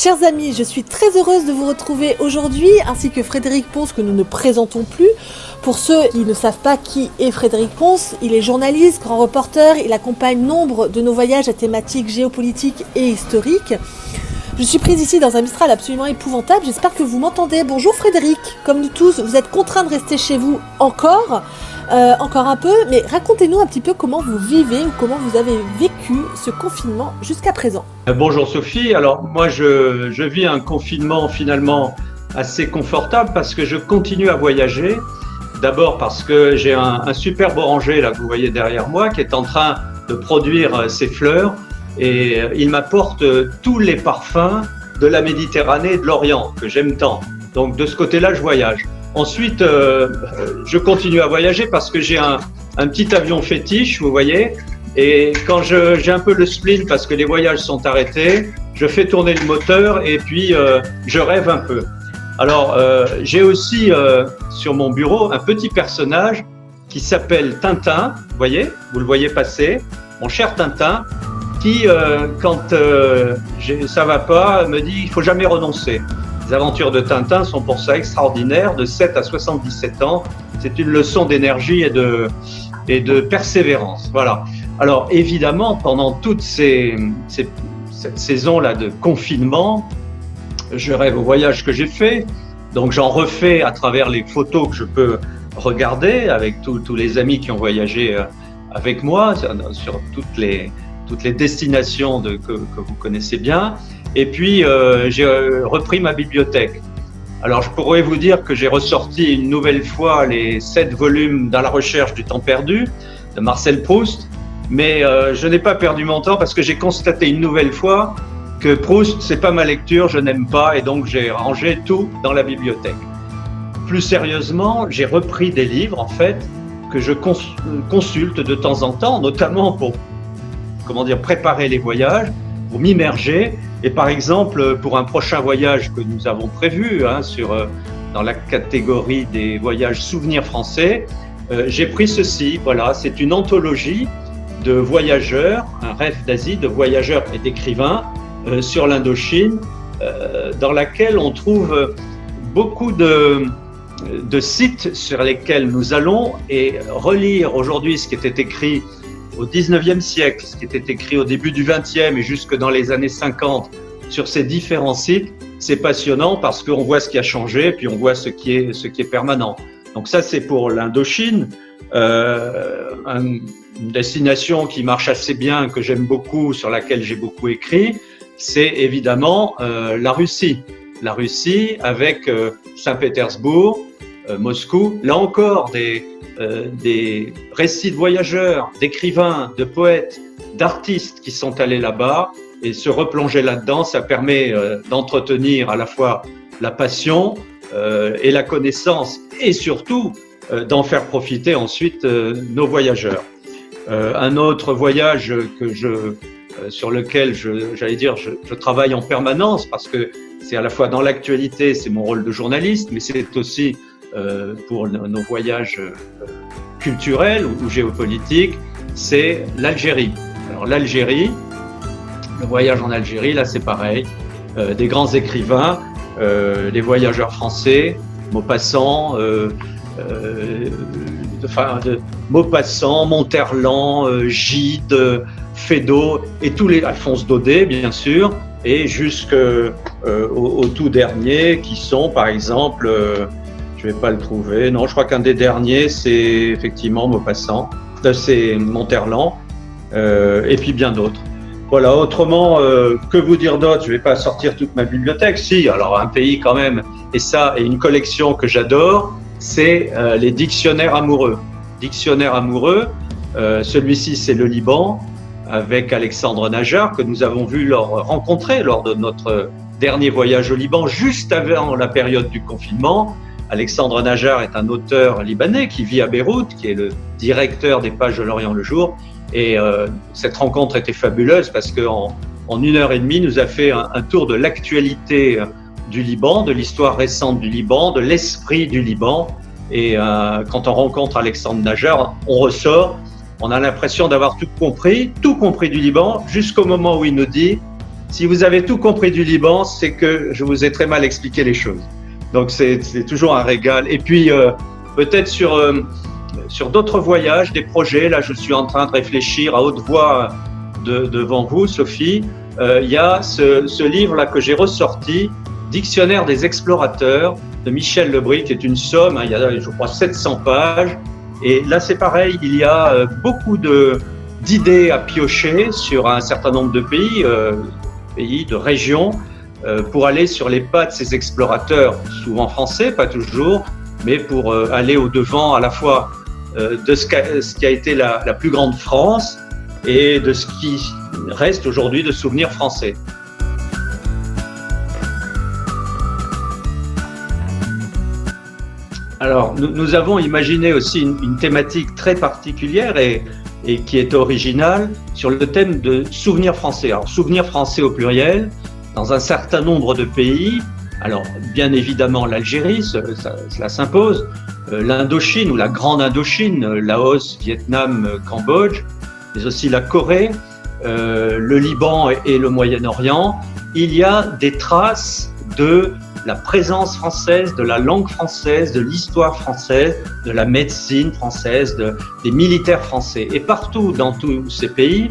Chers amis, je suis très heureuse de vous retrouver aujourd'hui, ainsi que Frédéric Pons, que nous ne présentons plus. Pour ceux qui ne savent pas qui est Frédéric Pons, il est journaliste, grand reporter, il accompagne nombre de nos voyages à thématiques géopolitiques et historiques. Je suis prise ici dans un Mistral absolument épouvantable, j'espère que vous m'entendez. Bonjour Frédéric, comme nous tous, vous êtes contraint de rester chez vous encore un peu, mais racontez-nous un petit peu comment vous vivez ou comment vous avez vécu ce confinement jusqu'à présent. Bonjour Sophie, alors moi je vis un confinement finalement assez confortable parce que je continue à voyager. D'abord parce que j'ai un superbe oranger là que vous voyez derrière moi qui est en train de produire ses fleurs et il m'apporte tous les parfums de la Méditerranée et de l'Orient que j'aime tant. Donc de ce côté-là je voyage. Ensuite, je continue à voyager parce que j'ai un petit avion fétiche, vous voyez, et quand j'ai un peu le spleen parce que les voyages sont arrêtés, je fais tourner le moteur et puis je rêve un peu. Alors, j'ai aussi sur mon bureau un petit personnage qui s'appelle Tintin, vous le voyez passer, mon cher Tintin, qui, quand ça va pas, me dit il faut jamais renoncer. Les aventures de Tintin sont pour ça extraordinaires, de 7 à 77 ans. C'est une leçon d'énergie et de persévérance. Voilà. Alors évidemment, pendant toute cette saison-là de confinement, je rêve aux voyages que j'ai faits. Donc j'en refais à travers les photos que je peux regarder avec tous les amis qui ont voyagé avec moi sur toutes les destinations que vous connaissez bien. Et puis, j'ai repris ma bibliothèque. Alors, je pourrais vous dire que j'ai ressorti une nouvelle fois les 7 volumes dans la recherche du temps perdu de Marcel Proust, mais je n'ai pas perdu mon temps parce que j'ai constaté une nouvelle fois que Proust, c'est pas ma lecture, je n'aime pas, et donc j'ai rangé tout dans la bibliothèque. Plus sérieusement, j'ai repris des livres, en fait, que je consulte de temps en temps, notamment pour, préparer les voyages, pour m'immerger. Et par exemple, pour un prochain voyage que nous avons prévu dans la catégorie des voyages souvenirs français, j'ai pris ceci. Voilà, c'est une anthologie de voyageurs, un rêve d'Asie, de voyageurs et d'écrivains sur l'Indochine, dans laquelle on trouve beaucoup de sites sur lesquels nous allons et relire aujourd'hui ce qui était écrit au 19e siècle, ce qui était écrit au début du 20e et jusque dans les années 50 sur ces différents sites, c'est passionnant parce qu'on voit ce qui a changé puis on voit ce qui est permanent. Donc ça, c'est pour l'Indochine, une destination qui marche assez bien, que j'aime beaucoup, sur laquelle j'ai beaucoup écrit, c'est évidemment la Russie. La Russie avec Saint-Pétersbourg, Moscou, là encore des récits de voyageurs, d'écrivains, de poètes, d'artistes qui sont allés là-bas et se replonger là-dedans, ça permet d'entretenir à la fois la passion et la connaissance et surtout d'en faire profiter ensuite nos voyageurs. Un autre voyage sur lequel je travaille en permanence parce que c'est à la fois dans l'actualité, c'est mon rôle de journaliste, mais c'est aussi pour nos voyages culturels ou géopolitiques, c'est l'Algérie. Alors l'Algérie, le voyage en Algérie, là c'est pareil, des grands écrivains, les voyageurs français, Maupassant, Monterland, Gide, Feydeau et tous les Alphonse Daudet bien sûr, et jusqu'au tout dernier qui sont par exemple je ne vais pas le trouver. Non, je crois qu'un des derniers, c'est effectivement Maupassant, c'est Monterland, et puis bien d'autres. Voilà, autrement, que vous dire d'autre? Je ne vais pas sortir toute ma bibliothèque. Si, alors un pays quand même, et une collection que j'adore, c'est les dictionnaires amoureux. Dictionnaires amoureux, celui-ci c'est le Liban, avec Alexandre Najjar, que nous avons vu rencontrer lors de notre dernier voyage au Liban, juste avant la période du confinement. Alexandre Najjar est un auteur libanais qui vit à Beyrouth, qui est le directeur des pages de l'Orient le jour. Et cette rencontre était fabuleuse parce qu'en 1h30, nous a fait un tour de l'actualité du Liban, de l'histoire récente du Liban, de l'esprit du Liban. Et quand on rencontre Alexandre Najjar, on ressort, on a l'impression d'avoir tout compris du Liban, jusqu'au moment où il nous dit Si vous avez tout compris du Liban, c'est que je vous ai très mal expliqué les choses. Donc c'est toujours un régal. Et puis peut-être sur d'autres voyages, des projets, là je suis en train de réfléchir à haute voix devant vous, Sophie. Il y a ce livre-là que j'ai ressorti, Dictionnaire des explorateurs de Michel Lebris, qui est une somme, hein, il y a je crois 700 pages. Et là c'est pareil, il y a beaucoup d'idées à piocher sur un certain nombre de pays, de régions, pour aller sur les pas de ces explorateurs, souvent français, pas toujours, mais pour aller au-devant à la fois de ce qui a été la plus grande France et de ce qui reste aujourd'hui de souvenirs français. Alors, nous avons imaginé aussi une thématique très particulière et qui est originale sur le thème de souvenirs français. Alors, souvenirs français au pluriel, dans un certain nombre de pays. Alors, bien évidemment, l'Algérie, cela s'impose. L'Indochine ou la Grande Indochine, Laos, Vietnam, Cambodge, mais aussi la Corée, le Liban et le Moyen-Orient. Il y a des traces de la présence française, de la langue française, de l'histoire française, de la médecine française, des militaires français. Et partout dans tous ces pays,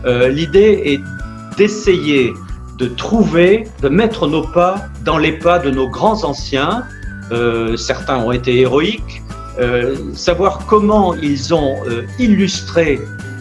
l'idée est d'essayer de trouver, de mettre nos pas dans les pas de nos grands anciens. Certains ont été héroïques, savoir comment ils ont illustré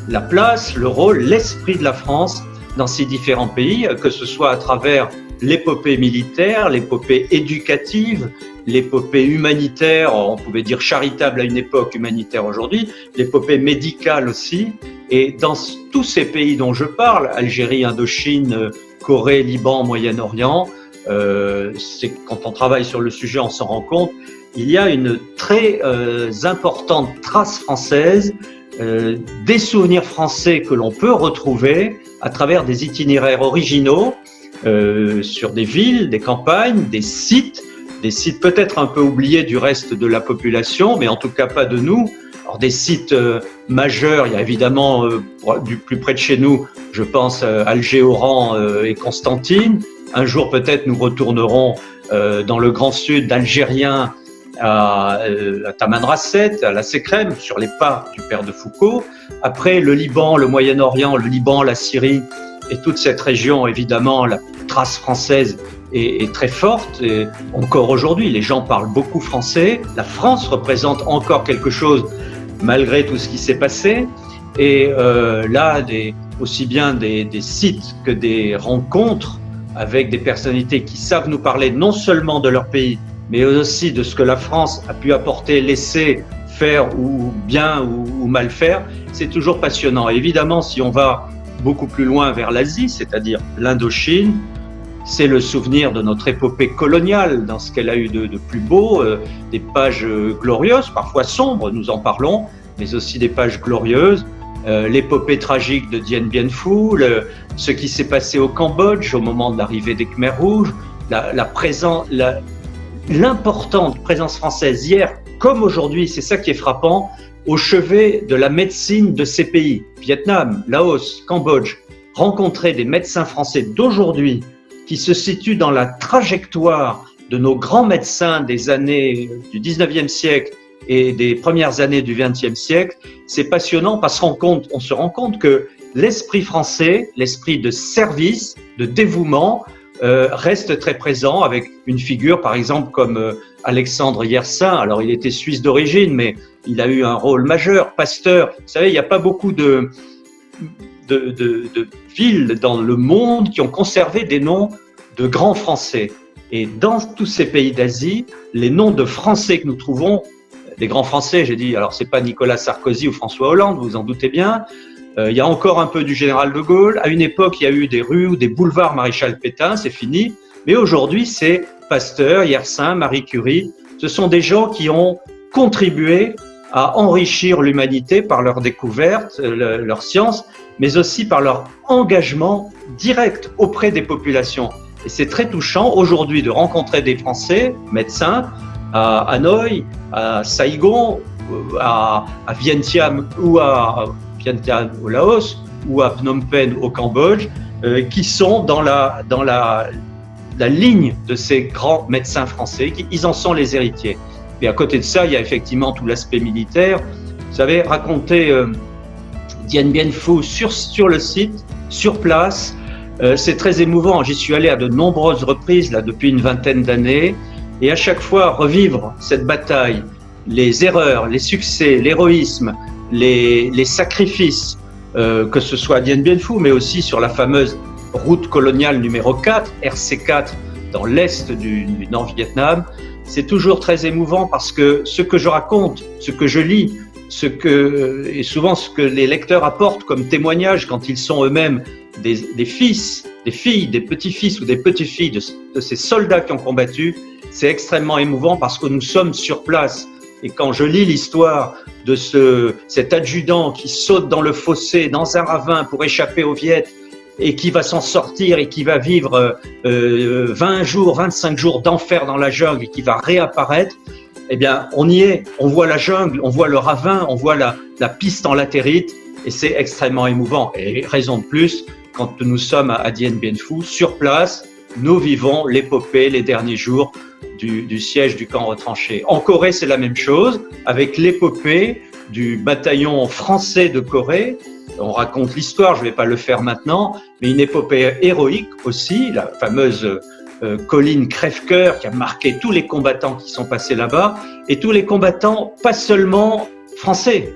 la place, le rôle, l'esprit de la France dans ces différents pays, que ce soit à travers l'épopée militaire, l'épopée éducative, l'épopée humanitaire, on pouvait dire charitable à une époque, humanitaire aujourd'hui, l'épopée médicale aussi. Et dans tous ces pays dont je parle, Algérie, Indochine, Corée, Liban, Moyen-Orient, c'est quand on travaille sur le sujet, on s'en rend compte, il y a une très importante trace française, des souvenirs français que l'on peut retrouver à travers des itinéraires originaux, sur des villes, des campagnes, des sites peut-être un peu oubliés du reste de la population, mais en tout cas pas de nous. Alors des sites majeurs, il y a évidemment du plus près de chez nous, je pense Alger, Oran et Constantine. Un jour peut-être nous retournerons dans le grand sud algérien à Tamanrasset, à la Sékrème, sur les pas du père de Foucault. Après le Liban, le Moyen-Orient, le Liban, la Syrie et toute cette région, évidemment, la trace française est très forte. Et encore aujourd'hui, les gens parlent beaucoup français. La France représente encore quelque chose malgré tout ce qui s'est passé. Et là, aussi bien des sites que des rencontres avec des personnalités qui savent nous parler non seulement de leur pays, mais aussi de ce que la France a pu apporter, laisser faire ou bien ou mal faire, c'est toujours passionnant. Et évidemment, si on va beaucoup plus loin vers l'Asie, c'est-à-dire l'Indochine, c'est le souvenir de notre épopée coloniale dans ce qu'elle a eu de plus beau, des pages glorieuses, parfois sombres, nous en parlons, mais aussi des pages glorieuses, l'épopée tragique de Dien Bien Phu, ce qui s'est passé au Cambodge au moment de l'arrivée des Khmers rouges, l'importante présence française hier, comme aujourd'hui, c'est ça qui est frappant, au chevet de la médecine de ces pays, Vietnam, Laos, Cambodge, rencontrer des médecins français d'aujourd'hui qui se situent dans la trajectoire de nos grands médecins des années du 19e siècle et des premières années du 20e siècle, c'est passionnant parce qu'on se rend compte que l'esprit français, l'esprit de service, de dévouement, reste très présent avec une figure, par exemple, comme Alexandre Yersin. Alors, il était suisse d'origine, mais il a eu un rôle majeur. Pasteur, vous savez, il n'y a pas beaucoup de villes dans le monde qui ont conservé des noms de grands Français. Et dans tous ces pays d'Asie, les noms de Français que nous trouvons, des grands Français, j'ai dit, alors c'est pas Nicolas Sarkozy ou François Hollande, vous en doutez bien. Il y a encore un peu du général de Gaulle. À une époque, il y a eu des rues ou des boulevards Maréchal Pétain, c'est fini. Mais aujourd'hui, c'est Pasteur, Yersin, Marie Curie. Ce sont des gens qui ont contribué à enrichir l'humanité par leur découverte, leur science, mais aussi par leur engagement direct auprès des populations. Et c'est très touchant aujourd'hui de rencontrer des Français, médecins, à Hanoï, à Saigon, à Vientiane ou à Vientiane au Laos ou à Phnom Penh au Cambodge, qui sont dans la ligne de ces grands médecins français. Ils en sont les héritiers. Et à côté de ça, il y a effectivement tout l'aspect militaire. Vous savez, raconter Dien Bien Phu sur le site, sur place, c'est très émouvant. J'y suis allé à de nombreuses reprises là, depuis une vingtaine d'années. Et à chaque fois, revivre cette bataille, les erreurs, les succès, l'héroïsme, les sacrifices, que ce soit à Dien Bien Phu, mais aussi sur la fameuse route coloniale numéro 4, RC4, dans l'est du Nord-Vietnam, c'est toujours très émouvant parce que ce que je raconte, ce que je lis, et souvent ce que les lecteurs apportent comme témoignage quand ils sont eux-mêmes des fils, des filles, des petits-fils ou des petites-filles de ces soldats qui ont combattu, c'est extrêmement émouvant parce que nous sommes sur place. Et quand je lis l'histoire de cet adjudant qui saute dans le fossé, dans un ravin pour échapper aux Viets, et qui va s'en sortir et qui va vivre 20 jours, 25 jours d'enfer dans la jungle et qui va réapparaître, eh bien, on y est, on voit la jungle, on voit le ravin, on voit la piste en latérite et c'est extrêmement émouvant. Et raison de plus, quand nous sommes à Dien Bien Phu, sur place, nous vivons l'épopée, les derniers jours du siège du camp retranché. En Corée, c'est la même chose, avec l'épopée du bataillon français de Corée. On raconte l'histoire, je ne vais pas le faire maintenant, mais une épopée héroïque aussi, la fameuse colline Crève-Cœur qui a marqué tous les combattants qui sont passés là-bas, et tous les combattants, pas seulement français.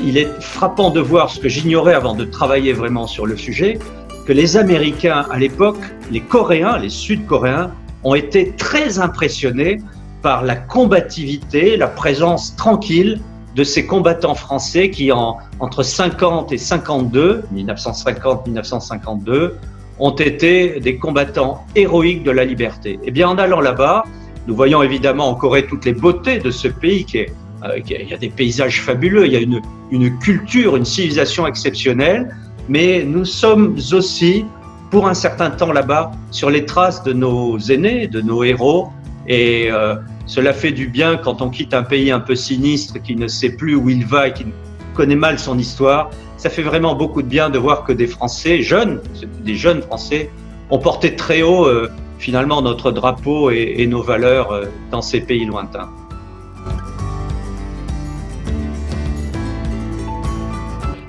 Il est frappant de voir ce que j'ignorais avant de travailler vraiment sur le sujet, que les Américains à l'époque, les Coréens, les Sud-Coréens, ont été très impressionnés par la combativité, la présence tranquille de ces combattants français qui, entre 50 et 52, 1950-1952, ont été des combattants héroïques de la liberté. Eh bien, en allant là-bas, nous voyons évidemment en Corée toutes les beautés de ce pays il y a des paysages fabuleux, il y a une culture, une civilisation exceptionnelle, mais nous sommes aussi, pour un certain temps là-bas, sur les traces de nos aînés, de nos héros, et cela fait du bien quand on quitte un pays un peu sinistre, qui ne sait plus où il va et qui connaît mal son histoire. Ça fait vraiment beaucoup de bien de voir que des Français jeunes, des jeunes Français, ont porté très haut finalement notre drapeau et nos valeurs dans ces pays lointains.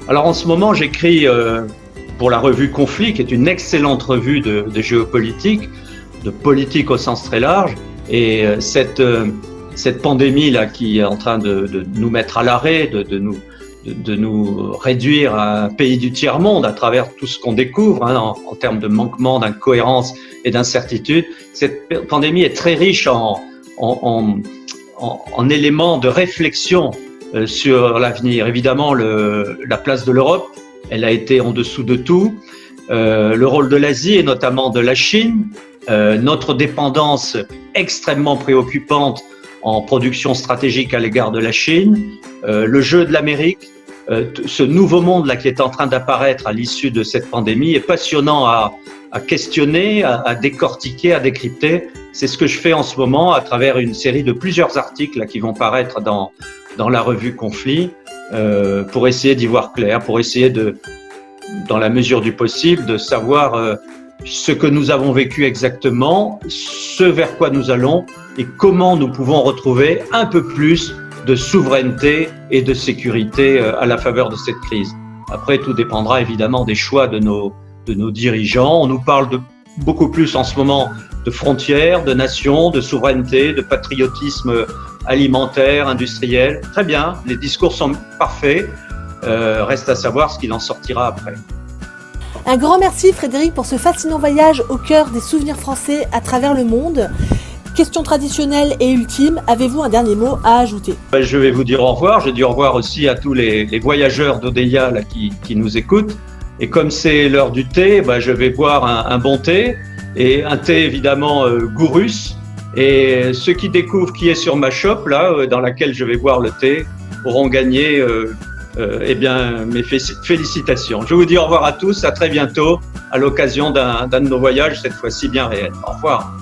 Alors en ce moment, j'écris pour la revue Conflit, qui est une excellente revue de géopolitique, de politique au sens très large. Et cette pandémie-là qui est en train de nous mettre à l'arrêt, de nous réduire à un pays du tiers-monde à travers tout ce qu'on découvre en termes de manquement, d'incohérence et d'incertitude, cette pandémie est très riche en éléments de réflexion sur l'avenir. Évidemment, la place de l'Europe, elle a été en dessous de tout. Le rôle de l'Asie et notamment de la Chine, notre dépendance extrêmement préoccupante en production stratégique à l'égard de la Chine, le jeu de l'Amérique, ce nouveau monde là qui est en train d'apparaître à l'issue de cette pandémie est passionnant à questionner, à décortiquer, à décrypter. C'est ce que je fais en ce moment à travers une série de plusieurs articles là, qui vont paraître dans la revue Conflit pour essayer d'y voir clair, pour essayer dans la mesure du possible, de savoir ce que nous avons vécu exactement, ce vers quoi nous allons et comment nous pouvons retrouver un peu plus de souveraineté et de sécurité à la faveur de cette crise. Après, tout dépendra évidemment des choix de nos dirigeants. On nous parle beaucoup plus en ce moment de frontières, de nations, de souveraineté, de patriotisme alimentaire, industriel. Très bien, les discours sont parfaits. Reste à savoir ce qu'il en sortira après. Un grand merci Frédéric pour ce fascinant voyage au cœur des souvenirs français à travers le monde. Question traditionnelle et ultime, avez-vous un dernier mot à ajouter? Je vais vous dire au revoir. Je dis au revoir aussi à tous les voyageurs d'Odeya là, qui nous écoutent. Et comme c'est l'heure du thé, je vais boire un bon thé et un thé évidemment Gourus. Et ceux qui découvrent qui est sur ma shop là, dans laquelle je vais boire le thé, auront gagné mes félicitations. Je vous dis au revoir à tous, à très bientôt, à l'occasion d'un de nos voyages, cette fois-ci bien réel. Au revoir.